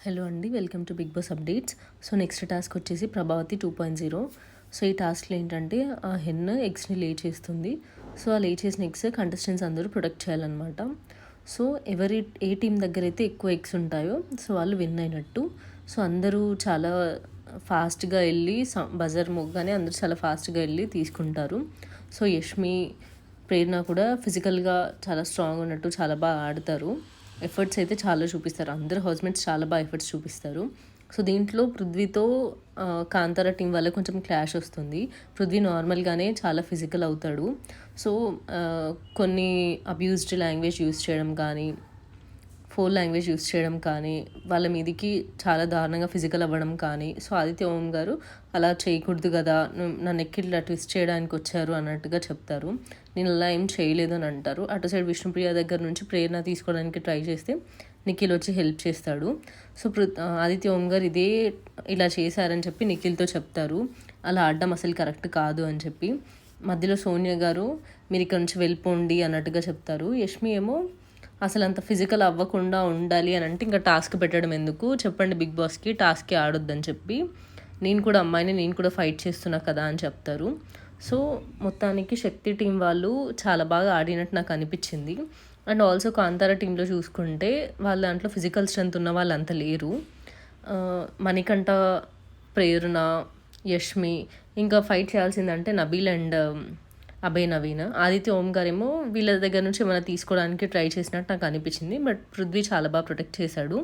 Hello అండి, welcome to Bigg Boss updates. So next task వచ్చేసి Prabhavati 2.0. So ఈ టాస్క్లో ఏంటంటే ఆ హెన్ ఎగ్స్ని లే చేస్తుంది. సో ఆ లే చేసిన ఎగ్స్ కంటెస్టెంట్స్ అందరూ ప్రొటెక్ట్ చేయాలన్నమాట. సో ఏ టీం దగ్గర అయితే ఎక్కువ ఎగ్స్ ఉంటాయో సో వాళ్ళు విన్ అయినట్టు. సో అందరూ చాలా ఫాస్ట్గా వెళ్ళి బజర్ మొగ్గానే అందరూ చాలా ఫాస్ట్గా వెళ్ళి తీసుకుంటారు. సో యష్మి, ప్రేరణ కూడా ఫిజికల్గా చాలా స్ట్రాంగ్ ఉన్నట్టు చాలా బాగా ఆడతారు. ఎఫర్ట్స్ అయితే చాలా చూపిస్తారు. అందరు హౌస్మేట్స్ చాలా బాగా ఎఫర్ట్స్ చూపిస్తారు. సో దీంట్లో పృథ్వీతో కాంతార టీం వల్ల కొంచెం క్లాష్ వస్తుంది. పృథ్వీ నార్మల్గానే చాలా ఫిజికల్ అవుతాడు. సో కొన్ని అబ్యూజ్డ్ లాంగ్వేజ్ యూస్ చేయడం కానీ, ఫోల్ లాంగ్వేజ్ యూస్ చేయడం కానీ, వాళ్ళ మీదికి చాలా దారుణంగా ఫిజికల్ అవ్వడం కానీ, సో ఆదిత్య ఓం గారు అలా చేయకూడదు కదా, నన్ను ఎక్కిట్లా ట్విస్ట్ చేయడానికి వచ్చారు అన్నట్టుగా చెప్తారు. నేను అలా ఏం చేయలేదు అని అంటారు. అటు సైడ్ విష్ణుప్రియ దగ్గర నుంచి ప్రేరణ తీసుకోవడానికి ట్రై చేస్తే నిఖిల్ వచ్చి హెల్ప్ చేస్తాడు. సో ఆదిత్య ఓం గారు ఇలా చేశారని చెప్పి నిఖిల్తో చెప్తారు. అలా ఆడడం అసలు కరెక్ట్ కాదు అని చెప్పి. మధ్యలో సోనియా గారు మీరు ఇక్కడ నుంచి వెళ్ళిపోండి అన్నట్టుగా చెప్తారు. యష్మి ఏమో అసలు అంత ఫిజికల్ అవ్వకుండా ఉండాలి అని అంటే ఇంకా టాస్క్ పెట్టడం ఎందుకు, చెప్పండి బిగ్ బాస్కి, టాస్క్కి ఆడొద్దని చెప్పి, నేను కూడా అమ్మాయిని, నేను కూడా ఫైట్ చేస్తున్నా కదా అని చెప్తారు. సో మొత్తానికి శక్తి టీం వాళ్ళు చాలా బాగా ఆడినట్టు నాకు అనిపించింది. అండ్ ఆల్సో కాంతార టీంలో చూసుకుంటే వాళ్ళ దాంట్లో ఫిజికల్ స్ట్రెంత్ ఉన్న వాళ్ళు అంత లేరు. మణికంఠ, ప్రేరణ, యష్మి, ఇంకా ఫైట్ చేయాల్సిందంటే నబీల్ అండ్ అభయ్ నవీన్. ఆదిత్య ఓం గారేమో వీళ్ళ దగ్గర నుంచి ఏమైనా తీసుకోవడానికి ట్రై చేసినట్టు నాకు అనిపించింది. బట్ పృథ్వీ చాలా బాగా ప్రొటెక్ట్ చేశాడు.